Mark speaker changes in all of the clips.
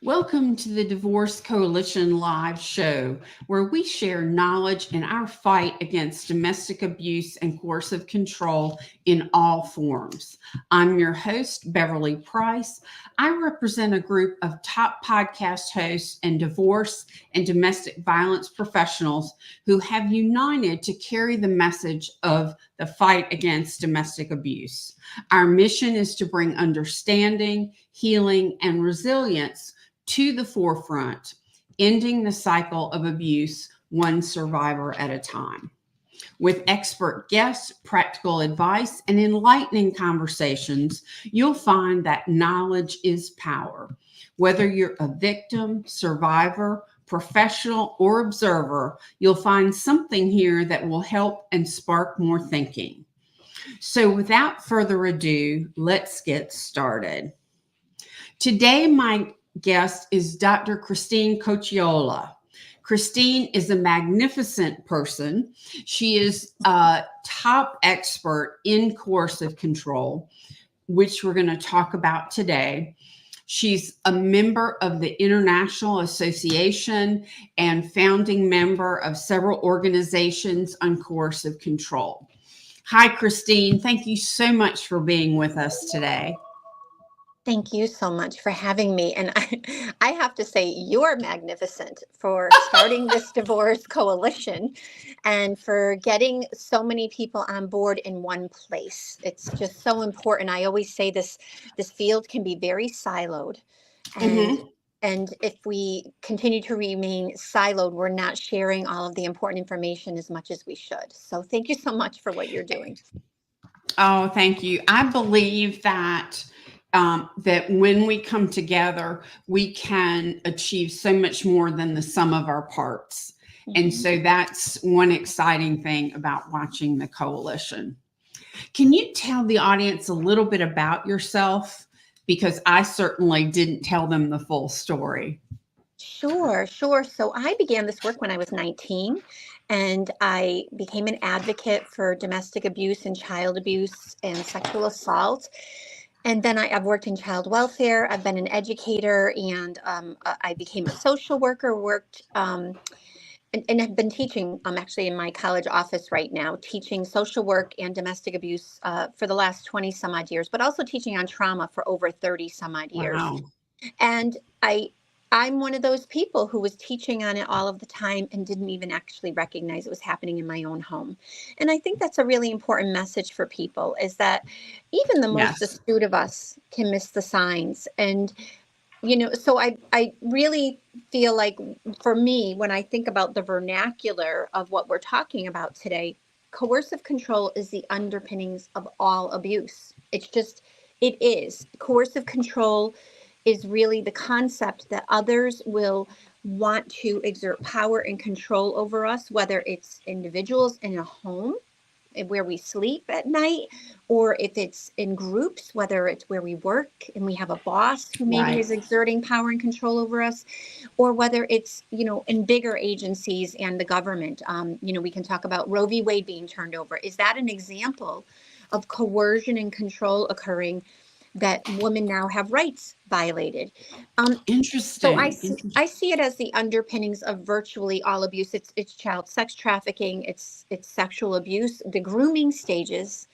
Speaker 1: Welcome to the Divorce Coalition live show, where we share knowledge in our fight against domestic abuse and coercive control in all forms. I'm your host, Beverly Price. I represent a group of top podcast hosts and divorce and domestic violence professionals who have united to carry the message of the fight against domestic abuse. Our mission is to bring understanding, healing, and resilience to the forefront, ending the cycle of abuse one survivor at a time. With expert guests, practical advice, and enlightening conversations, you'll find that knowledge is power. Whether you're a victim, survivor, professional, or observer, you'll find something here that will help and spark more thinking. So without further ado, let's get started. Today, my guest is Dr. Marie Cocchiola. Christine is a magnificent person. She is a top expert in coercive control, which we're going to talk about today. She's a member of the International Association and founding member of several organizations on coercive control. Hi, Christine. Thank you so much for being with us today.
Speaker 2: Thank you so much for having me. And I have to say, you're magnificent for starting this divorce coalition and for getting so many people on board in one place. It's just so important. I always say this field can be very siloed. And if we continue to remain siloed, we're not sharing all of the important information as much as we should. So thank you so much for what you're doing.
Speaker 1: Oh, thank you. I believe that that when we come together, we can achieve so much more than the sum of our parts. And so that's one exciting thing about watching the coalition. Can you tell the audience a little bit about yourself? Because I certainly didn't tell them the full story.
Speaker 2: Sure. So I began this work when I was 19, and I became an advocate for domestic abuse and child abuse and sexual assault. And then I've worked in child welfare. I've been an educator, and I became a social worker, and have been teaching. I'm actually in my college office right now, teaching social work and domestic abuse for the last 20 some odd years, but also teaching on trauma for over 30 some odd years.
Speaker 1: Wow.
Speaker 2: And I'm one of those people who was teaching on it all of the time and didn't even actually recognize it was happening in my own home. And I think that's a really important message for people, is that even the most astute of us can miss the signs. And, so I really feel like, for me, when I think about the vernacular of what we're talking about today, coercive control is the underpinnings of all abuse. It is. Coercive control is really the concept that others will want to exert power and control over us, whether it's individuals in a home where we sleep at night, or if it's in groups, whether it's where we work and we have a boss who maybe is exerting power and control over us, or whether it's, in bigger agencies and the government. We can talk about Roe v. Wade being turned over. Is that an example of coercion and control occurring, that women now have rights violated?
Speaker 1: Interesting.
Speaker 2: So I see it as the underpinnings of virtually all abuse. It's child sex trafficking, it's sexual abuse, the grooming stages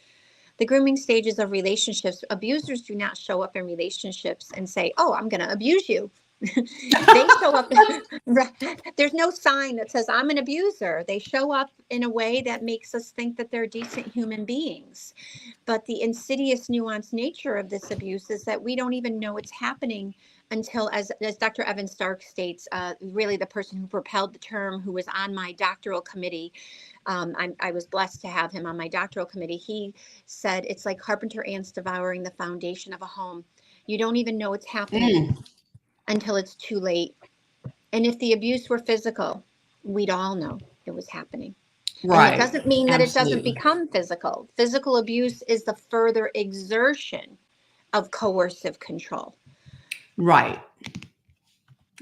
Speaker 2: of relationships. Abusers do not show up in relationships and say, "Oh, I'm going to abuse you." They show up. There's no sign that says I'm an abuser. They show up in a way that makes us think that they're decent human beings. But the insidious, nuanced nature of this abuse is that we don't even know it's happening until, as Dr. Evan Stark states, really the person who propelled the term, who was on my doctoral committee. I was blessed to have him on my doctoral committee. He said it's like carpenter ants devouring the foundation of a home. You don't even know it's happening until it's too late. And if the abuse were physical, we'd all know it was happening. Right. And it doesn't mean that it doesn't become physical. Physical abuse is the further exertion of coercive control.
Speaker 1: Right.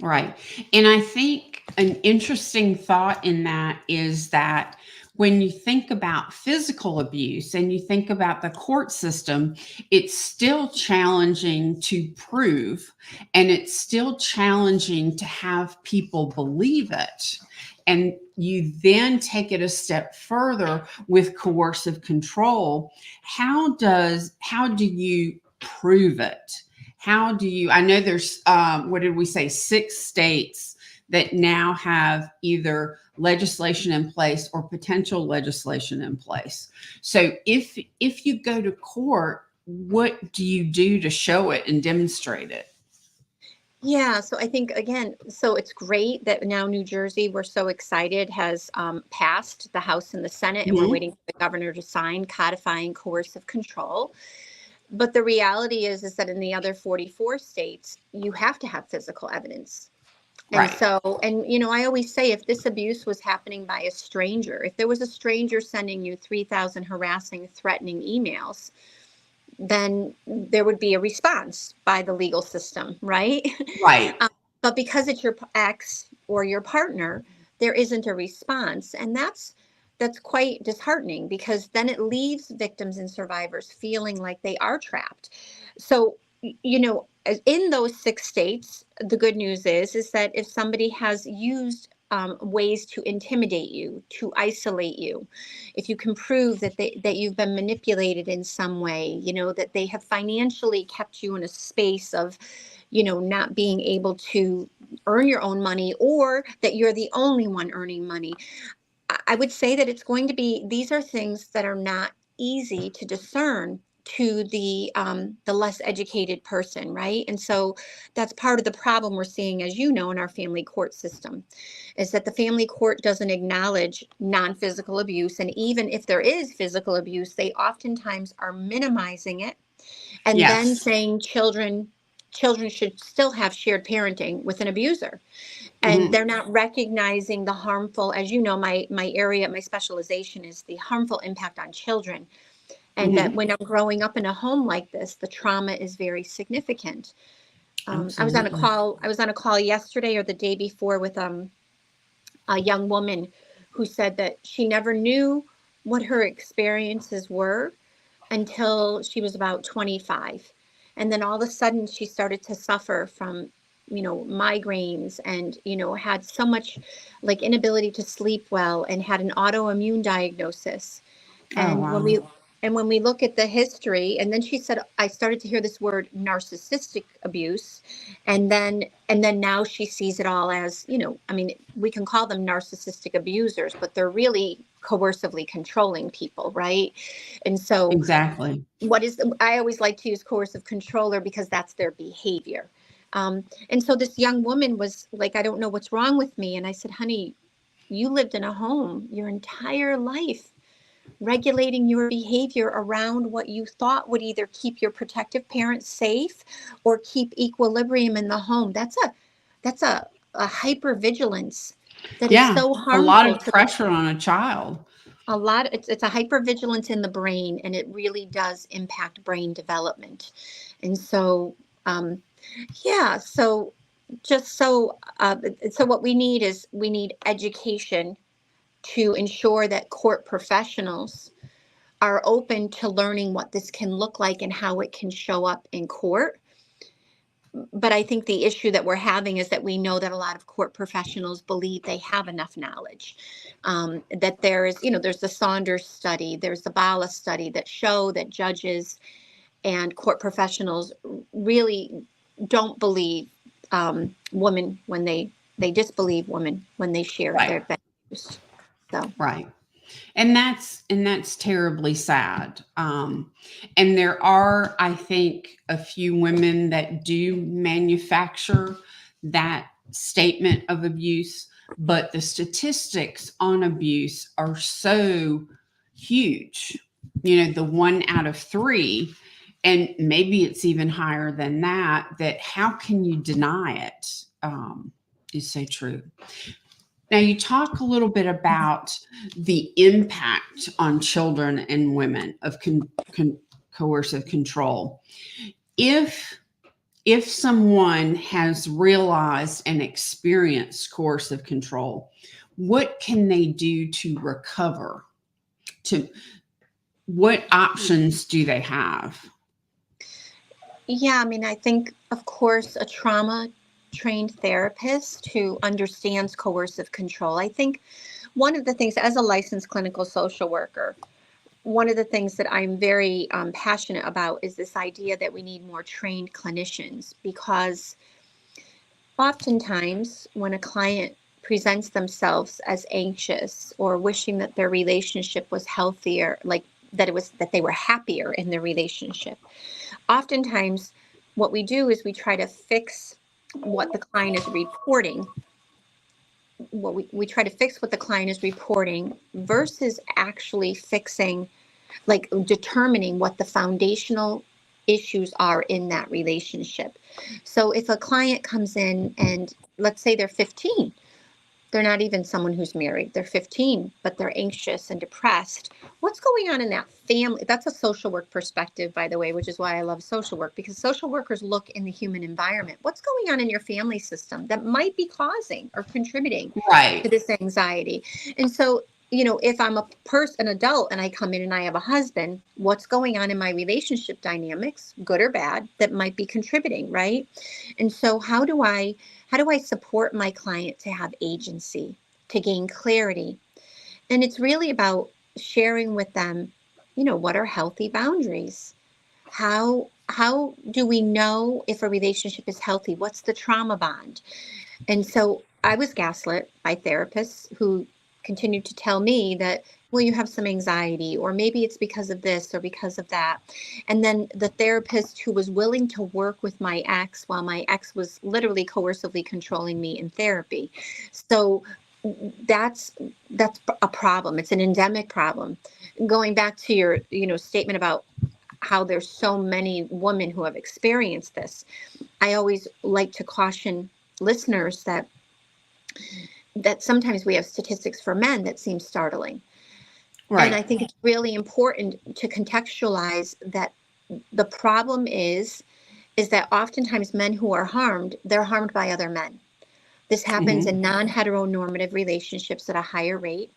Speaker 1: And I think an interesting thought in that is that when you think about physical abuse and you think about the court system, it's still challenging to prove, and it's still challenging to have people believe it. And you then take it a step further with coercive control. How do you prove it? How do you, I know there's, what did we say, 6 states that now have either legislation in place or potential legislation in place. So if you go to court, what do you do to show it and demonstrate it?
Speaker 2: Yeah, so I think again, so it's great that now New Jersey, we're so excited, has passed the House and the Senate, and we're
Speaker 1: Mhm.
Speaker 2: waiting for the governor to sign codifying coercive control. But the reality is that in the other 44 states, you have to have physical evidence. And
Speaker 1: Right.
Speaker 2: so, and you know, I always say if this abuse was happening by a stranger, if there was a stranger sending you 3,000 harassing, threatening emails, then there would be a response by the legal system, right?
Speaker 1: Right.
Speaker 2: But because it's your ex or your partner, there isn't a response, and that's quite disheartening, because then it leaves victims and survivors feeling like they are trapped. So, you know, in those 6 states, the good news is that if somebody has used ways to intimidate you, to isolate you, if you can prove that you've been manipulated in some way, you know, that they have financially kept you in a space of, you know, not being able to earn your own money, or that you're the only one earning money, I would say that it's going to be, these are things that are not easy to discern to the less educated person, right? And so that's part of the problem we're seeing, as you know, in our family court system, is that the family court doesn't acknowledge non-physical abuse, and even if there is physical abuse, they oftentimes are minimizing it, and then
Speaker 1: Yes.
Speaker 2: saying children should still have shared parenting with an abuser, and
Speaker 1: Mhm.
Speaker 2: they're not recognizing the harmful, as you know, my area, my specialization is the harmful impact on children, and that
Speaker 1: Mhm.
Speaker 2: when I'm growing up in a home like this, the trauma is very significant.
Speaker 1: Absolutely.
Speaker 2: I was on a call yesterday or the day before with a young woman who said that she never knew what her experiences were until she was about 25. And then all of a sudden she started to suffer from, you know, migraines, and, you know, had so much like inability to sleep well, and had an autoimmune diagnosis.
Speaker 1: Oh,
Speaker 2: And
Speaker 1: wow.
Speaker 2: when we look at the history, and then she said, I started to hear this word narcissistic abuse, and then now she sees it all as, you know, I mean, we can call them narcissistic abusers, but they're really coercively controlling people, right? And so
Speaker 1: Exactly.
Speaker 2: I always like to use coercive controller because that's their behavior. And so this young woman was like, I don't know what's wrong with me. And I said, honey, you lived in a home your entire life, regulating your behavior around what you thought would either keep your protective parents safe or keep equilibrium in the home. That's a hypervigilance that is
Speaker 1: Yeah.
Speaker 2: so
Speaker 1: A lot
Speaker 2: harmful
Speaker 1: of
Speaker 2: to the,
Speaker 1: pressure on a child.
Speaker 2: a lot. It's a hypervigilance in the brain, and it really does impact brain development. And so, um, yeah, so just so what we need is we need education to ensure that court professionals are open to learning what this can look like and how it can show up in court. But I think the issue that we're having is that we know that a lot of court professionals believe they have enough knowledge. That there is, you know, there's the Saunders study, there's the Bala study that show that judges and court professionals really don't believe women when they disbelieve women when they share
Speaker 1: Right.
Speaker 2: their been abused. So
Speaker 1: Right. And that's terribly sad. And there are, I think, a few women that do manufacture that statement of abuse, but the statistics on abuse are so huge. You know, the 1 out of 3, and maybe it's even higher than that. That how can you deny it? Is so true. Now, you talk a little bit about the impact on children and women of coercive control. If if someone has realized and experienced coercive control, what can they do to recover? To what options do they have?
Speaker 2: Yeah, I mean, I think, of course, a trauma trained therapist who understands coercive control. I think one of the things, as a licensed clinical social worker, one of the things that I'm very passionate about is this idea that we need more trained clinicians, because oftentimes when a client presents themselves as anxious or wishing that their relationship was healthier, like that they were happier in their relationship, oftentimes what we do is we try to fix what the client is reporting. We try to fix what the client is reporting versus actually fixing, like determining what the foundational issues are in that relationship. So if a client comes in and let's say they're 15, they're not even someone who's married, they're 15, but they're anxious and depressed. What's going on in that family? That's a social work perspective, by the way, which is why I love social work, because social workers look in the human environment. What's going on in your family system that might be causing or contributing to
Speaker 1: Right.
Speaker 2: this anxiety? And so, if I'm an adult, and I come in and I have a husband, what's going on in my relationship dynamics, good or bad, that might be contributing, right? And so how do I support my client to have agency, to gain clarity? And it's really about sharing with them, what are healthy boundaries? How do we know if a relationship is healthy? What's the trauma bond? And so I was gaslit by therapists who continued to tell me that, well, you have some anxiety, or maybe it's because of this or because of that. And then the therapist who was willing to work with my ex while my ex was literally coercively controlling me in therapy. So that's a problem. It's an endemic problem. Going back to your, statement about how there's so many women who have experienced this, I always like to caution listeners that sometimes we have statistics for men that seem startling. And I
Speaker 1: Right.
Speaker 2: think it's really important to contextualize that the problem is that oftentimes men who are harmed, they're harmed by other men. This happens in
Speaker 1: Hmm.
Speaker 2: non-heteronormative relationships at a higher rate.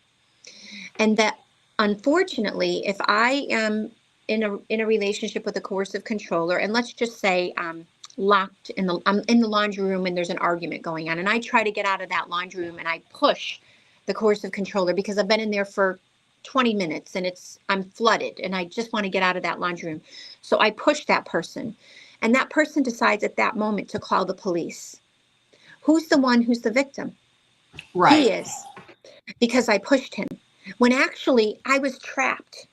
Speaker 2: And that, unfortunately, if I am in a relationship with a coercive controller, and let's just say I'm in the laundry room and there's an argument going on, and I try to get out of that laundry room and I push the coercive controller because I've been in there for 20 minutes and I'm flooded and I just want to get out of that laundry room. So I push that person, and that person decides at that moment to call the police. Who's the victim? He
Speaker 1: Right.
Speaker 2: is, because I pushed him, when actually I was trapped.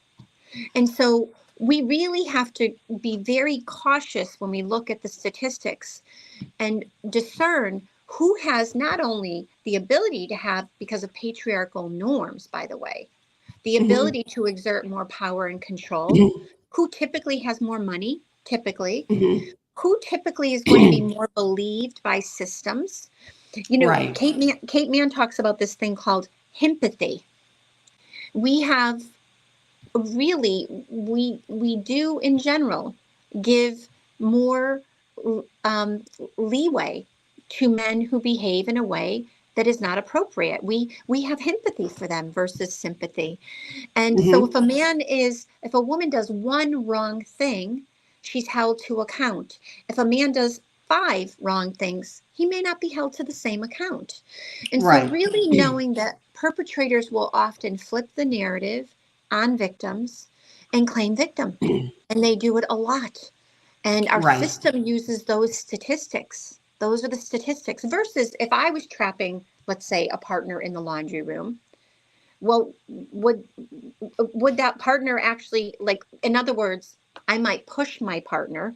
Speaker 2: And so we really have to be very cautious when we look at the statistics and discern who has not only the ability to have, because of patriarchal norms, by the way, the
Speaker 1: Hmm.
Speaker 2: ability to exert more power and control, who typically has more money,
Speaker 1: Hmm.
Speaker 2: who typically is going to be more believed by systems.
Speaker 1: Right.
Speaker 2: Kate Mann talks about this thing called empathy. We have we do in general give more leeway to men who behave in a way that is not appropriate. We have empathy for them versus sympathy. And so
Speaker 1: Hmm.
Speaker 2: if a woman does one wrong thing, she's held to account. If a man does 5 wrong things, he may not be held to the same account. And so
Speaker 1: Right.
Speaker 2: really knowing that perpetrators will often flip the narrative on victims and claim victim. And they do it a lot. And our
Speaker 1: Right.
Speaker 2: system uses those statistics. Those are the statistics versus if I was trapping, let's say, a partner in the laundry room. Well, would that partner actually, like, in other words, I might push my partner,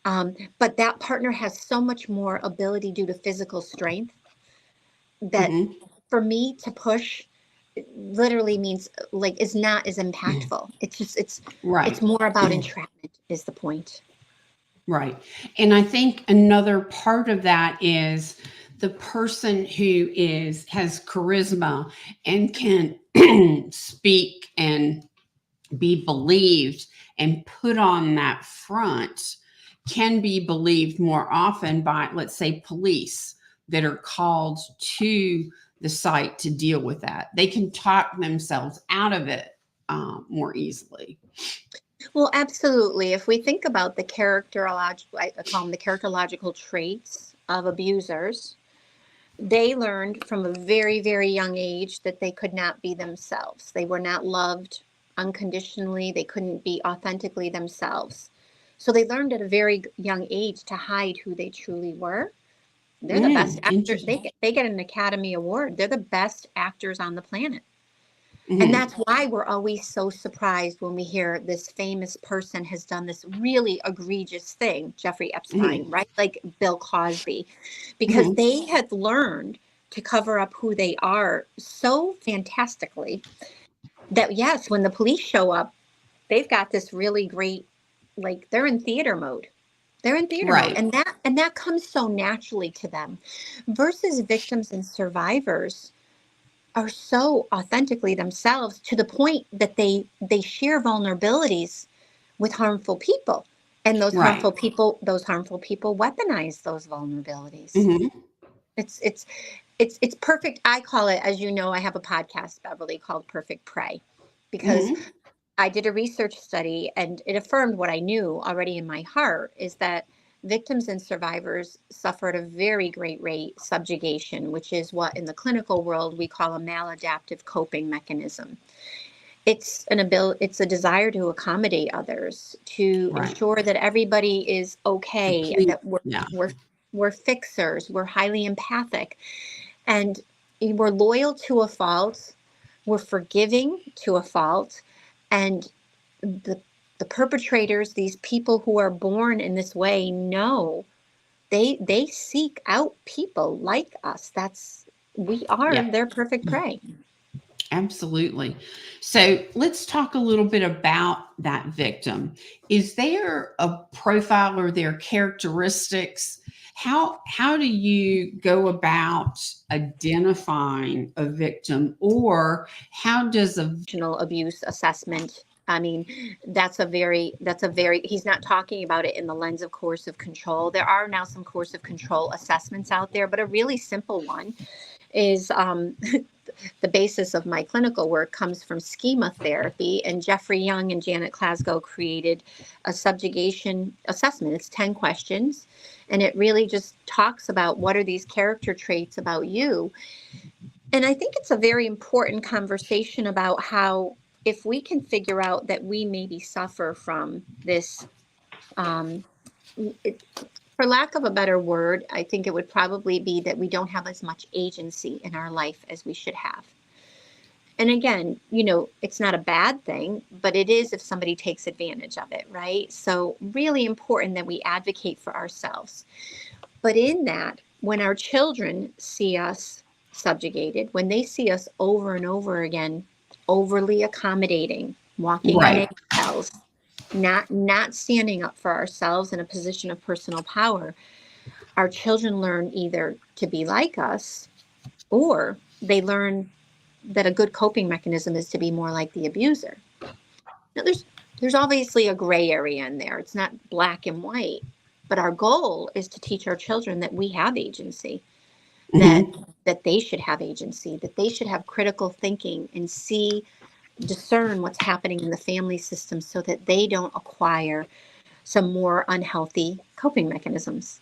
Speaker 2: but that partner has so much more ability due to physical strength that
Speaker 1: Hmm.
Speaker 2: for me to push literally means, like, is not as impactful. It's
Speaker 1: Right.
Speaker 2: more about entrapment is the point.
Speaker 1: Right. And I think another part of that is the person who has charisma and can speak and be believed and put on that front can be believed more often by, let's say, police that are called to the site to deal with that. They can talk themselves out of it more easily.
Speaker 2: Well, absolutely. If we think about the characterological, I call them the characterological traits of abusers, they learned from a very, very young age that they could not be themselves. They were not loved unconditionally. They couldn't be authentically themselves. So they learned at a very young age to hide who they truly were. They're the best actors.
Speaker 1: Interesting.
Speaker 2: They get an Academy Award. They're the best actors on the planet. And
Speaker 1: Mm-hmm.
Speaker 2: that's why we're always so surprised when we hear this famous person has done this really egregious thing, Jeffrey Epstein, right? Like Bill Cosby, because they had learned to cover up who they are so fantastically that, yes, when the police show up, they've got this really great, like they're in theater mode. They're in theater mode.
Speaker 1: Right.
Speaker 2: And that comes so naturally to them versus victims and survivors are so authentically themselves to the point that they share vulnerabilities with harmful people, and those
Speaker 1: Right.
Speaker 2: harmful people weaponize those vulnerabilities.
Speaker 1: Mm-hmm.
Speaker 2: It's perfect. I call it, as you know, I have a podcast, Beverly, called Perfect Prey, because
Speaker 1: Mm-hmm.
Speaker 2: I did a research study and it affirmed what I knew already in my heart, is that victims and survivors suffer at a very great rate subjugation, which is what in the clinical world we call a maladaptive coping mechanism. It's a desire to accommodate others, to
Speaker 1: Right.
Speaker 2: ensure that everybody is okay, and that
Speaker 1: Yeah.
Speaker 2: we're fixers, we're highly empathic, and we're loyal to a fault, we're forgiving to a fault, and the perpetrators, these people who are born in this way, know they seek out people like us. We are
Speaker 1: Yeah.
Speaker 2: their perfect prey.
Speaker 1: Absolutely. So let's talk a little bit about that victim. Is there a profile or their characteristics? How do you go about identifying a victim, or how does a
Speaker 2: Emotional abuse assessment. I mean, he's not talking about it in the lens of coercive control. There are now some coercive control assessments out there, but a really simple one is the basis of my clinical work comes from schema therapy, and Jeffrey Young and Janet Glasgow created a subjugation assessment. It's 10 questions, and it really just talks about what are these character traits about you. And I think it's a very important conversation about how, if we can figure out that we maybe suffer from this, for lack of a better word, I think it would probably be that we don't have as much agency in our life as we should have. And again, it's not a bad thing, but it is if somebody takes advantage of it, right? So really important that we advocate for ourselves. But in that, when our children see us subjugated, when they see us over and over again, overly accommodating, walking on
Speaker 1: right?
Speaker 2: eggshells, not standing up for ourselves in a position of personal power, our children learn either to be like us, or they learn that a good coping mechanism is to be more like the abuser. Now, there's obviously a gray area in there. It's not black and white, but our goal is to teach our children that we have agency, that
Speaker 1: Mm-hmm.
Speaker 2: they should have agency, that they should have critical thinking and discern what's happening in the family system so that they don't acquire some more unhealthy coping mechanisms.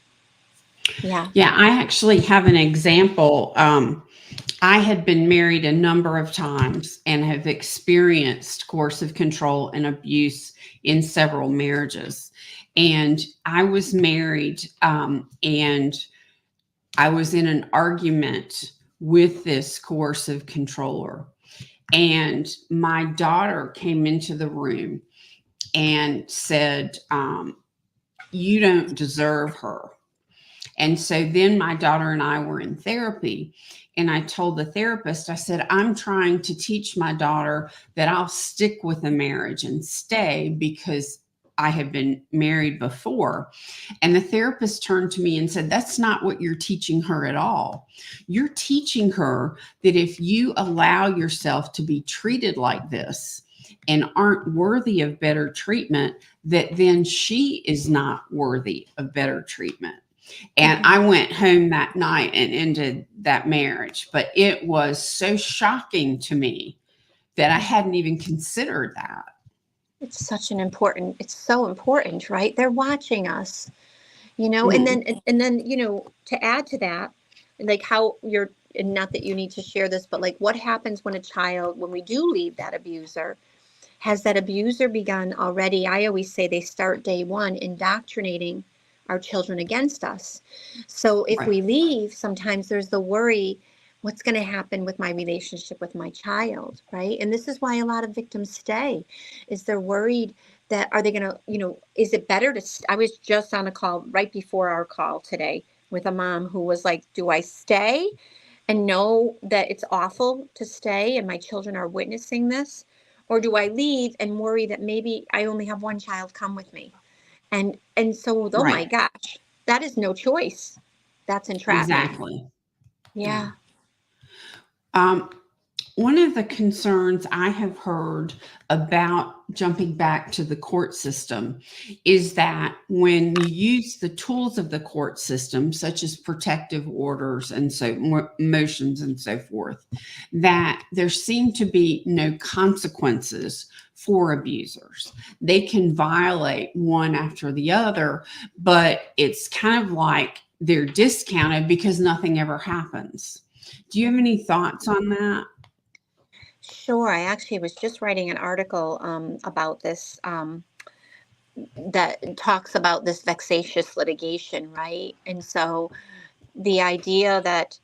Speaker 2: Yeah.
Speaker 1: Yeah, I actually have an example. I had been married a number of times and have experienced coercive control and abuse in several marriages. And I was married, and I was in an argument with this coercive controller. And my daughter came into the room and said, "You don't deserve her." And so then my daughter and I were in therapy, and I told the therapist, I said, "I'm trying to teach my daughter that I'll stick with a marriage and stay because I have been married before." And the therapist turned to me and said, "That's not what you're teaching her at all. You're teaching her that if you allow yourself to be treated like this and aren't worthy of better treatment, that then she is not worthy of better treatment." And I went home that night and ended that marriage. But it was so shocking to me that I hadn't even considered that.
Speaker 2: It's so important, right? They're watching us, and
Speaker 1: Mhm.
Speaker 2: then, to add to that, like how and not that you need to share this, but like what happens when we do leave that abuser. Has that abuser begun already? I always say they start day one indoctrinating our children against us. So if
Speaker 1: Right.
Speaker 2: we leave, sometimes there's the worry, what's going to happen with my relationship with my child, right? And this is why a lot of victims stay, is they're worried that are they going to, is it better to, I was just on a call right before our call today with a mom who was like, do I stay and know that it's awful to stay and my children are witnessing this? Or do I leave and worry that maybe I only have one child come with me? And so, oh my
Speaker 1: Right.
Speaker 2: gosh, that is no choice. That's entrapment.
Speaker 1: Exactly. Yeah.
Speaker 2: Yeah.
Speaker 1: Um, One of the concerns I have heard about jumping back to the court system is that when you use the tools of the court system, such as protective orders and motions and so forth, that there seem to be no consequences for abusers. They can violate one after the other, but it's kind of like they're discounted because nothing ever happens. Do you have any thoughts on that?
Speaker 2: Sure. I actually was just writing an article about this, that talks about this vexatious litigation, right? And so the idea that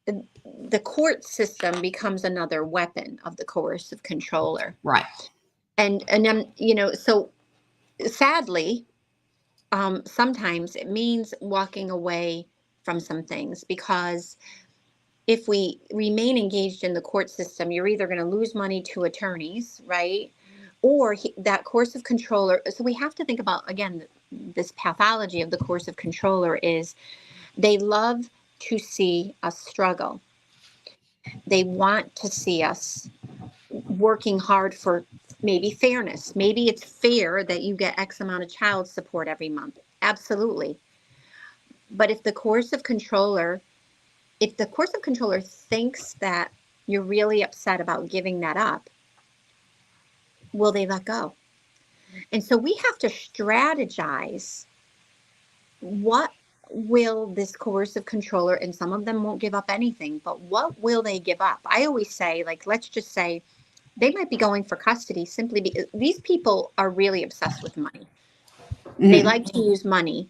Speaker 2: the court system becomes another weapon of the coercive controller.
Speaker 1: Right.
Speaker 2: And so sadly, sometimes it means walking away from some things, because if we remain engaged in the court system, you're either going to lose money to attorneys, right? Or that coercive controller. So we have to think about, again, this pathology of the coercive controller is they love to see us struggle. They want to see us working hard for maybe fairness. Maybe it's fair that you get X amount of child support every month. Absolutely. But if the coercive controller thinks that you're really upset about giving that up, will they let go? And so we have to strategize, what will this coercive controller, and some of them won't give up anything, but what will they give up? I always say, like, let's just say they might be going for custody simply because these people are really obsessed with money. They
Speaker 1: Mhm.
Speaker 2: like to use money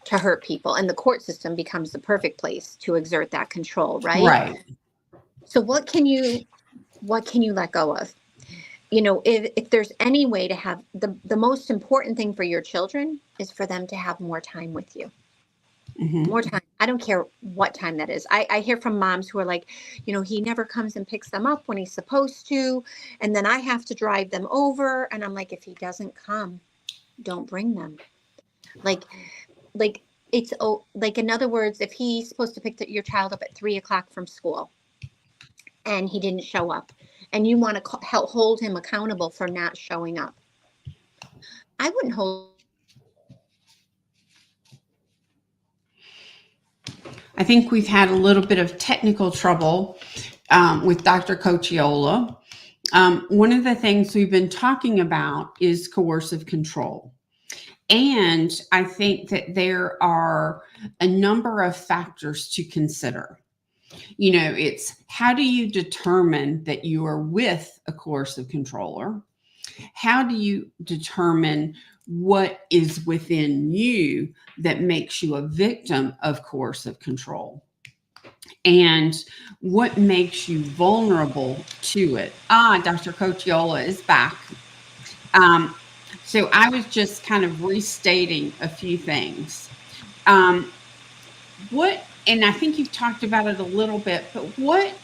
Speaker 2: to hurt people, and the court system becomes the perfect place to exert that control, right?
Speaker 1: Right.
Speaker 2: So what can you let go of? If there's any way to have the most important thing for your children is for them to have more time with you.
Speaker 1: Mhm.
Speaker 2: More time. I don't care what time that is. I hear from moms who are like, he never comes and picks them up when he's supposed to, and then I have to drive them over, and I'm like, if he doesn't come, don't bring them. Like like like, in other words, if he's supposed to pick your child up at 3 o'clock from school and he didn't show up, and you want to help hold him accountable for not showing up, I wouldn't hold.
Speaker 1: I think we've had a little bit of technical trouble with Dr. Cocciola. One of the things we've been talking about is coercive control. And I think that there are a number of factors to consider. It's how do you determine that you are with a coercive controller? How do you determine what is within you that makes you a victim of coercive control? And what makes you vulnerable to it? Dr. Cocciola is back. Um, so I was just kind of restating a few things. Um, and I think you've talked about it a little bit, but what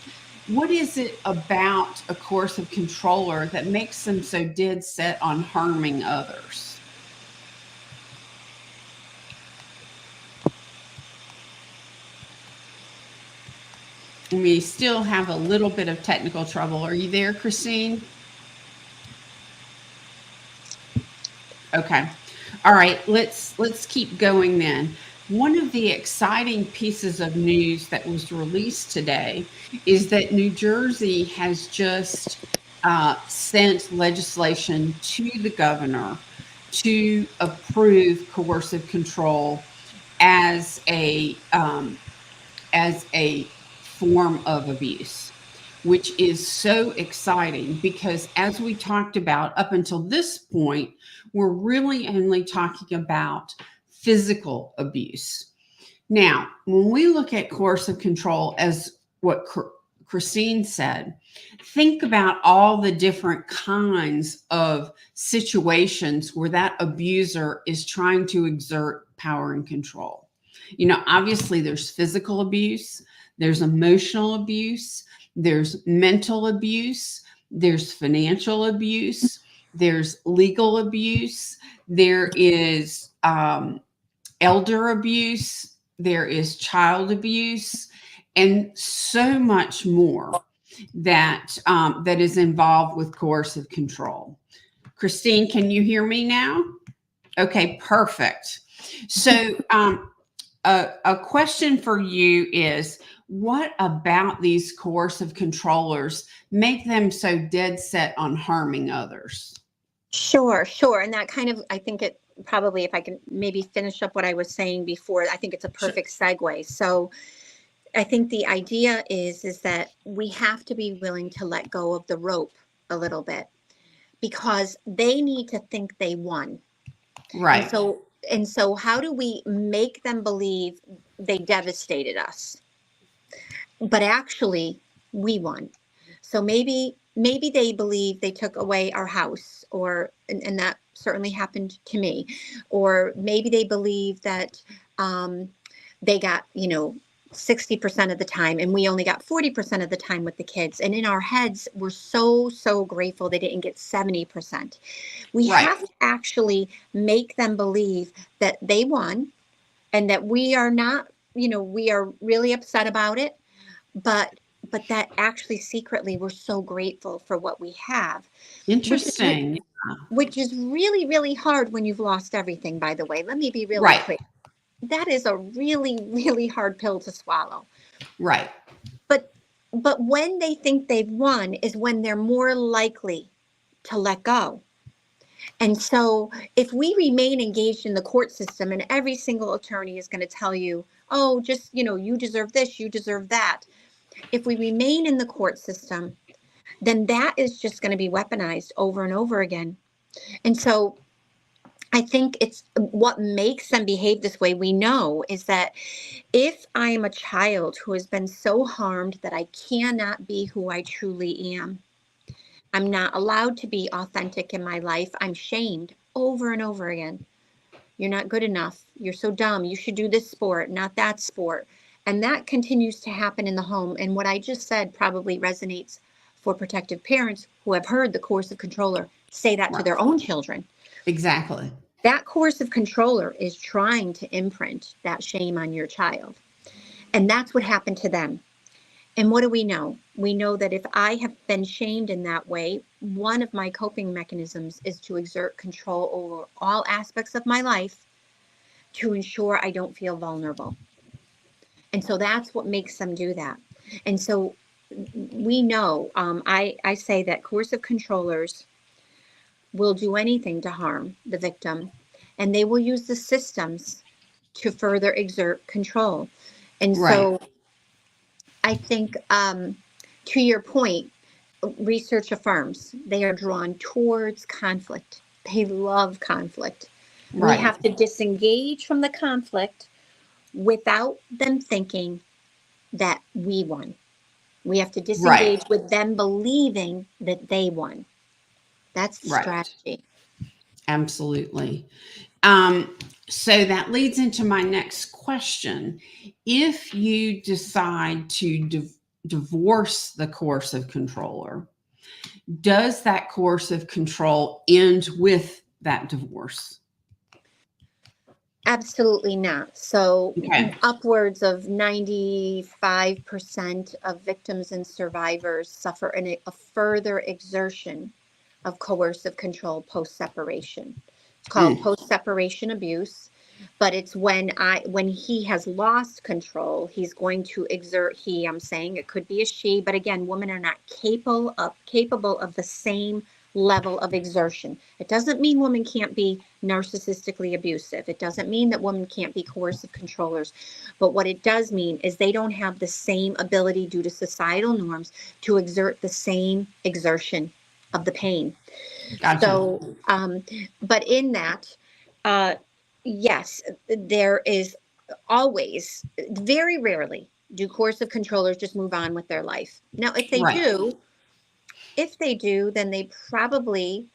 Speaker 1: is it about a coercive controller that makes them so dead set on harming others? We still have a little bit of technical trouble. Are you there, Christine? Okay. All right, let's keep going then. One of the exciting pieces of news that was released today is that New Jersey has just sent legislation to the governor to approve coercive control as a form of abuse, which is so exciting because, as we talked about up until this point, we're really only talking about physical abuse. Now, when we look at coercive control, as what Christine said, think about all the different kinds of situations where that abuser is trying to exert power and control. Obviously, there's physical abuse, there's emotional abuse, there's mental abuse, there's financial abuse, there's legal abuse, there is elder abuse, there is child abuse, and so much more that is involved with coercive control. Christine, can you hear me now? Okay, perfect. So, a question for you is, what about these coercive controllers make them so dead set on harming others?
Speaker 2: Sure, sure. And that kind of, I think it probably, if I can maybe finish up what I was saying before, I think it's a
Speaker 1: Sure.
Speaker 2: perfect segue. So I think the idea is that we have to be willing to let go of the rope a little bit, because they need to think they won.
Speaker 1: Right.
Speaker 2: And so how do we make them believe they devastated us, but actually we won? So maybe they believe they took away our house, and that certainly happened to me. Or maybe they believe that they got 60% of the time and we only got 40% of the time with the kids. And in our heads, we're so grateful they didn't get 70%. We
Speaker 1: Right.
Speaker 2: have to actually make them believe that they won, and that we are not, we are really upset about it, but that actually secretly we're so grateful for what we have, which is
Speaker 1: Interesting.
Speaker 2: which is really, really hard when you've lost everything, by the way. Let me be really
Speaker 1: Right.
Speaker 2: clear. That is a really, really hard pill to swallow.
Speaker 1: Right.
Speaker 2: But when they think they've won is when they're more likely to let go. And so if we remain engaged in the court system, and every single attorney is going to tell you, oh, just, you deserve this, you deserve that. If we remain in the court system, then that is just going to be weaponized over and over again. And so I think it's what makes them behave this way. We know is that if I am a child who has been so harmed that I cannot be who I truly am, I'm not allowed to be authentic in my life, I'm shamed over and over again. You're not good enough. You're so dumb. You should do this sport, not that sport. And that continues to happen in the home. And what I just said probably resonates for protective parents who have heard the coercive controller say that to
Speaker 1: Right.
Speaker 2: their own children.
Speaker 1: Exactly.
Speaker 2: That coercive controller is trying to imprint that shame on your child. And that's what happened to them. And what do we know? We know that if I have been shamed in that way, one of my coping mechanisms is to exert control over all aspects of my life to ensure I don't feel vulnerable. And so that's what makes them do that. And so we know, I say that coercive controllers will do anything to harm the victim, and they will use the systems to further exert control. And
Speaker 1: Right.
Speaker 2: so I think, to your point, research affirms they are drawn towards conflict. They love conflict. We
Speaker 1: Right.
Speaker 2: have to disengage from the conflict without them thinking that we won. We have to
Speaker 1: Right.
Speaker 2: disengage with them believing that they won. That's the
Speaker 1: Right.
Speaker 2: strategy.
Speaker 1: Absolutely. Um, so that leads into my next question. If you decide to divorce the coercive controller, does that coercive control end with that divorce?
Speaker 2: Absolutely not. So,
Speaker 1: Okay.
Speaker 2: upwards of 95% of victims and survivors suffer a further exertion of coercive control post separation. It's called
Speaker 1: Mm.
Speaker 2: post separation abuse. But it's when he has lost control, he's going to exert, I'm saying it could be a she, but again, women are not capable of the same level of exertion. It doesn't mean women can't be narcissistically abusive. It doesn't mean that women can't be coercive controllers. But what it does mean is they don't have the same ability due to societal norms to exert the same exertion of the pain.
Speaker 1: Gotcha.
Speaker 2: So, but in that, uh, yes, there is always, very rarely do coercive controllers just move on with their life. Now,
Speaker 1: Right.
Speaker 2: if they do, then they probably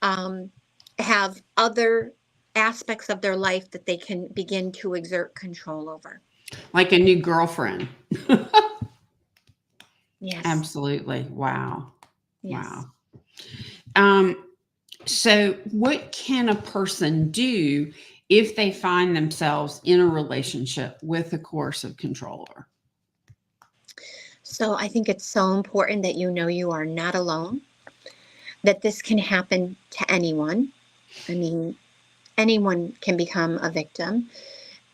Speaker 2: um, have other aspects of their life that they can begin to exert control over.
Speaker 1: Like a new girlfriend.
Speaker 2: Yes,
Speaker 1: Absolutely. Wow.
Speaker 2: yes.
Speaker 1: Wow. Um, so what can a person do if they find themselves in a relationship with a coercive controller?
Speaker 2: So I think it's so important that you know you are not alone, that this can happen to anyone. I mean, anyone can become a victim,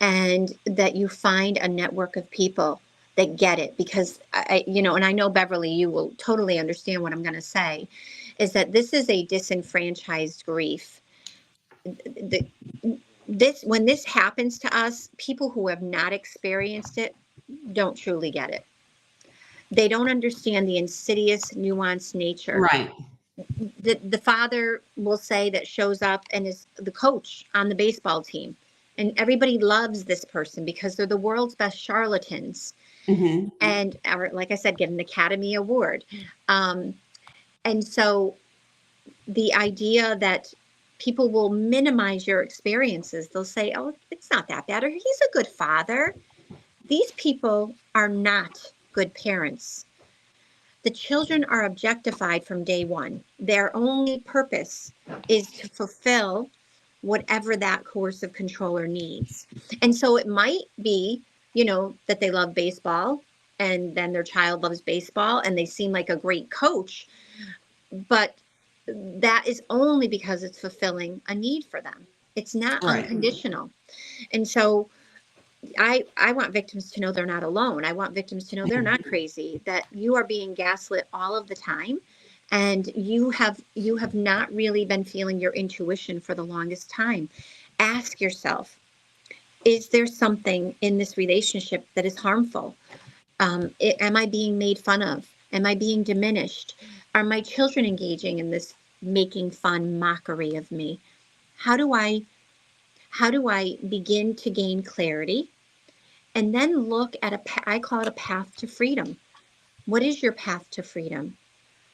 Speaker 2: and that you find a network of people that get it. Because and I know, Beverly, you will totally understand what I'm going to say, is that this is a disenfranchised grief. The, when this happens to us, people who have not experienced it don't truly get it. They don't understand the insidious, nuanced nature.
Speaker 1: Right.
Speaker 2: The father will say that shows up and is the coach on the baseball team, and everybody loves this person because they're the world's best charlatans,
Speaker 1: Hmm.
Speaker 2: and or, like I said, get an Academy Award. um, and so the idea that people will minimize your experiences, they'll say, oh, it's not that bad, or he's a good father. These people are not good parents. The children are objectified from day one. Their only purpose is to fulfill whatever that coercive controller needs. And so it might be, that they love baseball, and then their child loves baseball and they seem like a great coach, but that is only because it's fulfilling a need for them. It's not
Speaker 1: Right.
Speaker 2: unconditional. And so I want victims to know they're not alone. I want victims to know they're not crazy, that you are being gaslit all of the time, and you have not really been feeling your intuition for the longest time. Ask yourself, is there something in this relationship that is harmful? Am I being made fun of? Am I being diminished? Are my children engaging in this making fun mockery of me? How do I begin to gain clarity, and then look at I call it a path to freedom. What is your path to freedom?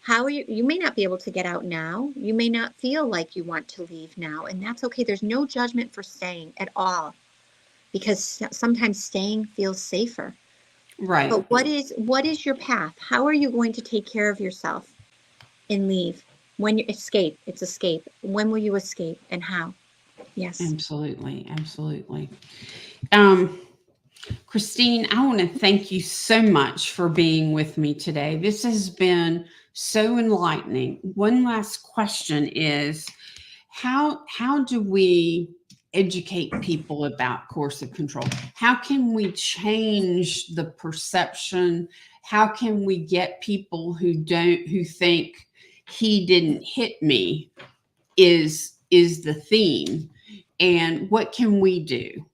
Speaker 2: How are you may not be able to get out now. You may not feel like you want to leave now, and that's okay. There's no judgment for staying at all, because sometimes staying feels safer.
Speaker 1: Right.
Speaker 2: But what is your path? How are you going to take care of yourself and leave? When you escape, it's escape. When will you escape, and how? Yes.
Speaker 1: Absolutely. Absolutely. Um, Christine, I want to thank you so much for being with me today. This has been so enlightening. One last question is how do we educate people about coercive control? How can we change the perception? How can we get people who think he didn't hit me is the theme? And what can we do?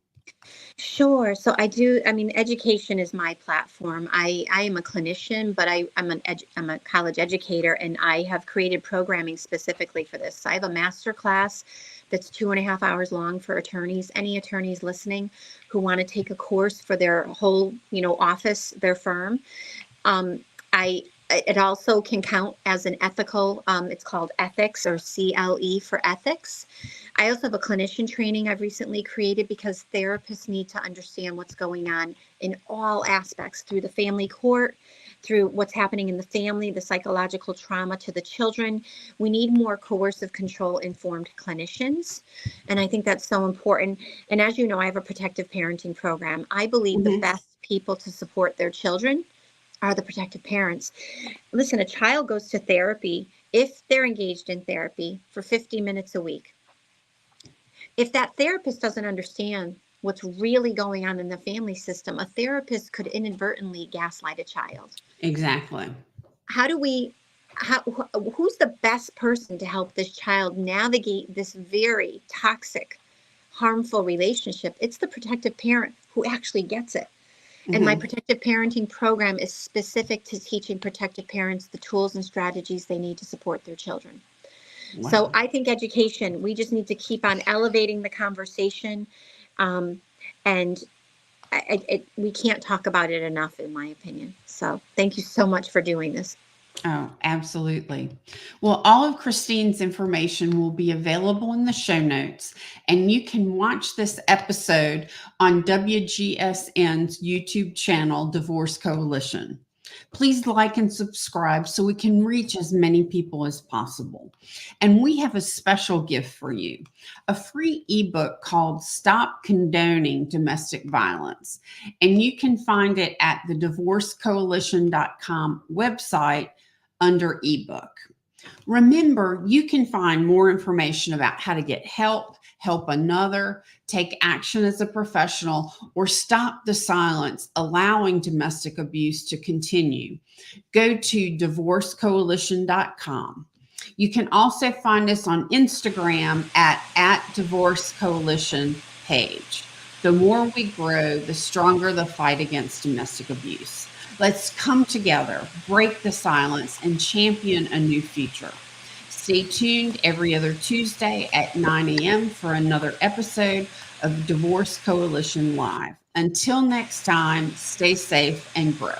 Speaker 2: Sure. So I do. I mean, education is my platform. I am a clinician, but I'm a college educator, and I have created programming specifically for this. So I have a master class that's 2.5 hours long for attorneys. Any attorneys listening who want to take a course for their whole, office, their firm. Um, I It also can count as an ethical. It's called ethics, or CLE for ethics. I also have a clinician training I've recently created, because therapists need to understand what's going on in all aspects, through the family court, through what's happening in the family, the psychological trauma to the children. We need more coercive control informed clinicians. And I think that's so important. And as you know, I have a protective parenting program. I believe the
Speaker 1: Mhm.
Speaker 2: best people to support their children are the protective parents. Listen, a child goes to therapy, if they're engaged in therapy, for 50 minutes a week. If that therapist doesn't understand what's really going on in the family system, a therapist could inadvertently gaslight a child.
Speaker 1: Exactly.
Speaker 2: How do we, who's the best person to help this child navigate this very toxic, harmful relationship? It's the protective parent who actually gets it. And my protective parenting program is specific to teaching protective parents the tools and strategies they need to support their children.
Speaker 1: Wow.
Speaker 2: So I think education, we just need to keep on elevating the conversation. And we can't talk about it enough, in my opinion. So thank you so much for doing this.
Speaker 1: Oh, absolutely. Well, all of Christine's information will be available in the show notes, and you can watch this episode on WGSN's YouTube channel, Divorce Coalition. Please like and subscribe so we can reach as many people as possible. And we have a special gift for you, a free ebook called Stop Condoning Domestic Violence. And you can find it at the divorcecoalition.com website under ebook. Remember, you can find more information about how to get help, help another, take action as a professional, or stop the silence allowing domestic abuse to continue. Go to divorcecoalition.com. You can also find us on Instagram at Divorce Coalition page. The more we grow, the stronger the fight against domestic abuse. Let's come together, break the silence, and champion a new future. Stay tuned every other Tuesday at 9 a.m. for another episode of Divorce Coalition Live. Until next time, stay safe and grow.